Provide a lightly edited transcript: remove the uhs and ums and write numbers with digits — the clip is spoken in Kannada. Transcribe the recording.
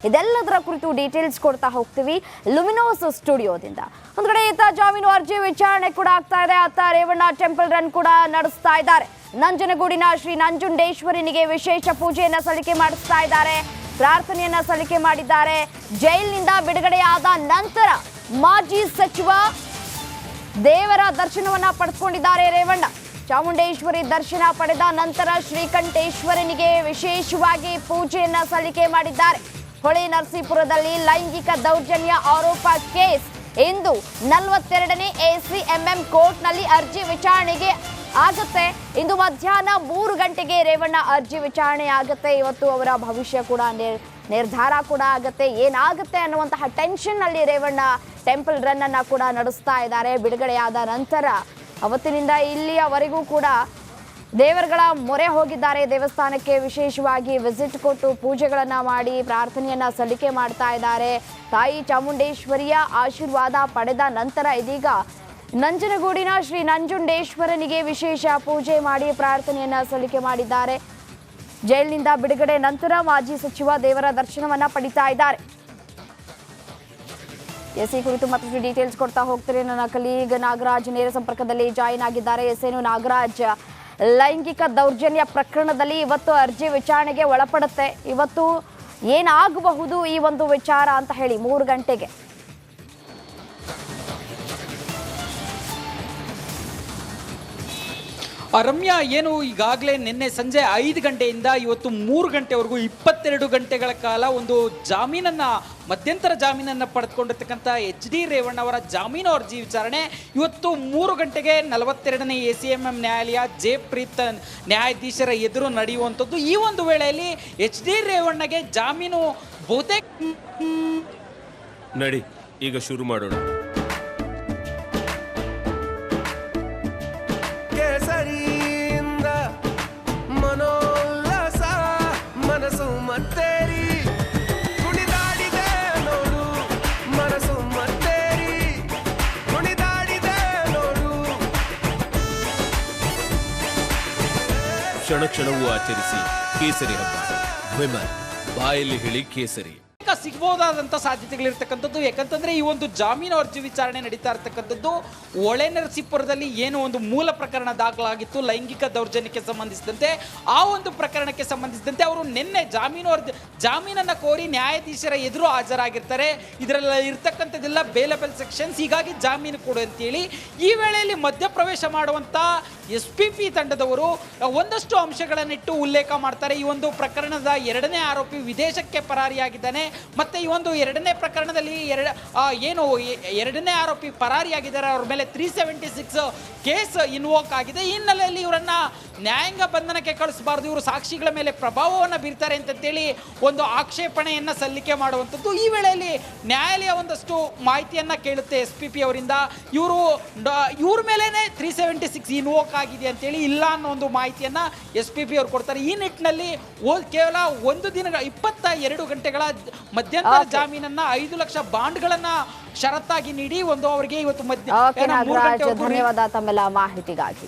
ಇದೆಲ್ಲದರ ಕುರಿತು ಡೀಟೇಲ್ಸ್ ಕೊಡ್ತಾ ಹೋಗ್ತೀವಿ ಲುಮಿನೋಸ್ ಸ್ಟುಡಿಯೋದಿಂದ. ಒಂದು ಕಡೆ ಈತ ಜಾಮೀನು ಅರ್ಜಿ ವಿಚಾರಣೆ ಕೂಡ ಆಗ್ತಾ ಇದೆ. ಅತ್ತ ರೇವಣ್ಣ ಟೆಂಪಲ್ ರನ್ ಕೂಡ ನಡೆಸ್ತಾ ಇದ್ದಾರೆ. ನಂಜನಗೂಡಿನ ಶ್ರೀ ನಂಜುಂಡೇಶ್ವರಿನಿಗೆ ವಿಶೇಷ ಪೂಜೆಯನ್ನ ಸಲ್ಲಿಕೆ ಮಾಡಿಸ್ತಾ ಇದ್ದಾರೆ, ಪ್ರಾರ್ಥನೆಯನ್ನ ಸಲ್ಲಿಕೆ ಮಾಡಿದ್ದಾರೆ. ಜೈಲಿನಿಂದ ಬಿಡುಗಡೆಯಾದ ನಂತರ ಮಾಜಿ ಸಚಿವ ದೇವರ ದರ್ಶನವನ್ನ ಪಡೆದುಕೊಂಡಿದ್ದಾರೆ ರೇವಣ್ಣ. ಚಾಮುಂಡೇಶ್ವರಿ ದರ್ಶನ ಪಡೆದ ನಂತರ ಶ್ರೀಕಂಠೇಶ್ವರನಿಗೆ ವಿಶೇಷವಾಗಿ ಪೂಜೆಯನ್ನ ಸಲ್ಲಿಕೆ ಮಾಡಿದ್ದಾರೆ. ಹೊಳೆ ನರಸೀಪುರದಲ್ಲಿ ಲೈಂಗಿಕ ದೌರ್ಜನ್ಯ ಆರೋಪ ಕೇಸ್ ಇಂದು 42ನೇ ACMM ಕೋರ್ಟ್ನಲ್ಲಿ ಅರ್ಜಿ ವಿಚಾರಣೆಗೆ ಆಗುತ್ತೆ. ಇಂದು ಮಧ್ಯಾಹ್ನ 3 ಗಂಟೆಗೆ ರೇವಣ್ಣ ಅರ್ಜಿ ವಿಚಾರಣೆ ಆಗುತ್ತೆ. ಇವತ್ತು ಅವರ ಭವಿಷ್ಯ ಕೂಡ ನಿರ್ಧಾರ ಕೂಡ ಆಗುತ್ತೆ. ಏನಾಗುತ್ತೆ ಅನ್ನುವಂತಹ ಟೆನ್ಷನ್ ಅಲ್ಲಿ ರೇವಣ್ಣ ಟೆಂಪಲ್ ರನ್ ಅನ್ನ ಕೂಡ ನಡೆಸ್ತಾ ಇದ್ದಾರೆ. ಬಿಡುಗಡೆಯಾದ ನಂತರ ಅವತ್ತಿನಿಂದ ಇಲ್ಲಿಯವರೆಗೂ ಕೂಡ ದೇವರುಗಳ ಮೊರೆ ಹೋಗಿದ್ದಾರೆ. ದೇವಸ್ಥಾನಕ್ಕೆ ವಿಶೇಷವಾಗಿ ವಿಸಿಟ್ ಕೊಟ್ಟು ಪೂಜೆಗಳನ್ನು ಮಾಡಿ ಪ್ರಾರ್ಥನೆಯನ್ನ ಸಲ್ಲಿಕೆ ಮಾಡ್ತಾ ಇದ್ದಾರೆ. ತಾಯಿ ಚಾಮುಂಡೇಶ್ವರಿಯ ಆಶೀರ್ವಾದ ಪಡೆದ ನಂತರ ಇದೀಗ ನಂಜನಗೂಡಿನ ಶ್ರೀ ನಂಜುಂಡೇಶ್ವರನಿಗೆ ವಿಶೇಷ ಪೂಜೆ ಮಾಡಿ ಪ್ರಾರ್ಥನೆಯನ್ನ ಸಲ್ಲಿಕೆ ಮಾಡಿದ್ದಾರೆ. ಜೈಲಿನಿಂದ ಬಿಡುಗಡೆ ನಂತರ ಮಾಜಿ ಸಚಿವ ದೇವರ ದರ್ಶನವನ್ನ ಪಡಿತಾ ಇದ್ದಾರೆ. ಈ ಕುರಿತು ಮತ್ತಷ್ಟು ಡೀಟೇಲ್ಸ್ ಕೊಡ್ತಾ ಹೋಗ್ತಾರೆ ನನ್ನ ಕಲೀಗ್ ನಾಗರಾಜ್ ನೇರ ಸಂಪರ್ಕದಲ್ಲಿ ಜಾಯಿನ್ ಆಗಿದ್ದಾರೆ. ಏನು ನಾಗರಾಜ್, ಲೈಂಗಿಕ ದೌರ್ಜನ್ಯ ಪ್ರಕರಣದಲ್ಲಿ ಇವತ್ತು ಅರ್ಜಿ ವಿಚಾರಣೆಗೆ ಒಳಪಡುತ್ತೆ. ಇವತ್ತು ಏನಾಗಬಹುದು ಈ ಒಂದು ವಿಚಾರ ಅಂತ ಹೇಳಿ 3 ಗಂಟೆಗೆ? ರಮ್ಯಾ, ಏನು ಈಗಾಗಲೇ ನಿನ್ನೆ ಸಂಜೆ 5 ಗಂಟೆಯಿಂದ ಇವತ್ತು 3 ಗಂಟೆವರೆಗೂ 22 ಗಂಟೆಗಳ ಕಾಲ ಒಂದು ಮಧ್ಯಂತರ ಜಾಮೀನನ್ನು ಪಡೆದುಕೊಂಡಿರ್ತಕ್ಕಂಥ HD ರೇವಣ್ಣ ಅವರ ಜಾಮೀನು ಅರ್ಜಿ ವಿಚಾರಣೆ ಇವತ್ತು 3 ಗಂಟೆಗೆ 42ನೇ ACMM ನ್ಯಾಯಾಲಯ ಜಯಪ್ರೀತ್ ನ್ಯಾಯಾಧೀಶರ ಎದುರು ನಡೆಯುವಂಥದ್ದು. ಈ ಒಂದು ವೇಳೆಯಲ್ಲಿ HD ರೇವಣ್ಣಗೆ ಜಾಮೀನು ಬಹುತೇಕ ನಡಿ ಈಗ ಶುರು ಮಾಡೋಣ. ಮನೋಲ್ಲಾಸ ಮನಸ್ಸು ಮತ್ತೇರಿ ಕುಣಿದಾಡಿದೆ ನೋಡು, ಮನಸ್ಸು ಮತ್ತೇರಿ ಕುಣಿದಾಡಿದೆ ನೋಡು. ಕ್ಷಣ ಕ್ಷಣವೂ ಆಚರಿಸಿ ಕೇಸರಿ ಹಬ್ಬ. ವಿಮಲ್ ಬಾಯಲ್ಲಿ ಹೇಳಿ ಕೇಸರಿ. ಸಿಗಬಹುದಾದಂಥ ಸಾಧ್ಯತೆಗಳಿರ್ತಕ್ಕಂಥದ್ದು. ಯಾಕಂತಂದ್ರೆ ಈ ಒಂದು ಜಾಮೀನು ಅರ್ಜಿ ವಿಚಾರಣೆ ನಡೀತಾ ಇರ್ತಕ್ಕಂಥದ್ದು ಹೊಳೆ ನರಸೀಪುರದಲ್ಲಿ ಏನು ಒಂದು ಮೂಲ ಪ್ರಕರಣ ದಾಖಲಾಗಿತ್ತು ಲೈಂಗಿಕ ದೌರ್ಜನ್ಯಕ್ಕೆ ಸಂಬಂಧಿಸಿದಂತೆ. ಆ ಒಂದು ಪ್ರಕರಣಕ್ಕೆ ಸಂಬಂಧಿಸಿದಂತೆ ಅವರು ನಿನ್ನೆ ಜಾಮೀನನ್ನು ಕೋರಿ ನ್ಯಾಯಾಧೀಶರ ಎದುರು ಹಾಜರಾಗಿರ್ತಾರೆ. ಇದರಲ್ಲಿ ಇರ್ತಕ್ಕಂಥದ್ದೆಲ್ಲ ಬೇಲಬಲ್ ಸೆಕ್ಷನ್ಸ್, ಹೀಗಾಗಿ ಜಾಮೀನು ಕೊಡು ಅಂತೇಳಿ ಈ ವೇಳೆಯಲ್ಲಿ ಮಧ್ಯಪ್ರವೇಶ ಮಾಡುವಂಥ SPP ತಂಡದವರು ಒಂದಷ್ಟು ಅಂಶಗಳನ್ನಿಟ್ಟು ಉಲ್ಲೇಖ ಮಾಡ್ತಾರೆ. ಈ ಒಂದು ಪ್ರಕರಣದ 2ನೇ ಆರೋಪಿ ವಿದೇಶಕ್ಕೆ ಪರಾರಿಯಾಗಿದ್ದಾನೆ. ಮತ್ತೆ ಈ ಒಂದು 2ನೇ ಪ್ರಕರಣದಲ್ಲಿ 2ನೇ ಆರೋಪಿ ಪರಾರಿಯಾಗಿದ್ದಾರೆ. ಅವ್ರ ಮೇಲೆ 376 ಕೇಸ್ ಇನ್ವೋಕ್ ಆಗಿದೆ. ಈ ಹಿನ್ನೆಲೆಯಲ್ಲಿ ಇವರನ್ನ ನ್ಯಾಯಾಂಗ ಬಂಧನಕ್ಕೆ ಕಳಿಸಬಾರ್ದು, ಇವರು ಸಾಕ್ಷಿಗಳ ಮೇಲೆ ಪ್ರಭಾವವನ್ನು ಬೀರ್ತಾರೆ ಅಂತೇಳಿ ಒಂದು ಆಕ್ಷೇಪಣೆಯನ್ನು ಸಲ್ಲಿಕೆ ಮಾಡುವಂಥದ್ದು. ಈ ವೇಳೆಯಲ್ಲಿ ನ್ಯಾಯಾಲಯ ಒಂದಷ್ಟು ಮಾಹಿತಿಯನ್ನು ಕೇಳುತ್ತೆ SPP ಅವರಿಂದ. ಇವ್ರ ಮೇಲೇನೆ 376 ಇನ್ವೋಕ್ ಆಗಿದೆ ಅಂತೇಳಿ ಇಲ್ಲ ಅನ್ನೋ ಒಂದು ಮಾಹಿತಿಯನ್ನು SPP ಅವರು ಕೊಡ್ತಾರೆ. ಈ ನಿಟ್ಟಿನಲ್ಲಿ ಕೇವಲ 1 ದಿನ 22 ಗಂಟೆಗಳ ಮಧ್ಯಂತರ ಜಾಮೀನನ್ನ 5 ಲಕ್ಷ ಬಾಂಡ್ಗಳನ್ನ ಷರತ್ತಾಗಿ ನೀಡಿ ಅವರಿಗೆ ಇವತ್ತು ಧನ್ಯವಾದ ತಮ್ಮೆಲ್ಲ ಮಾಹಿತಿಗಾಗಿ.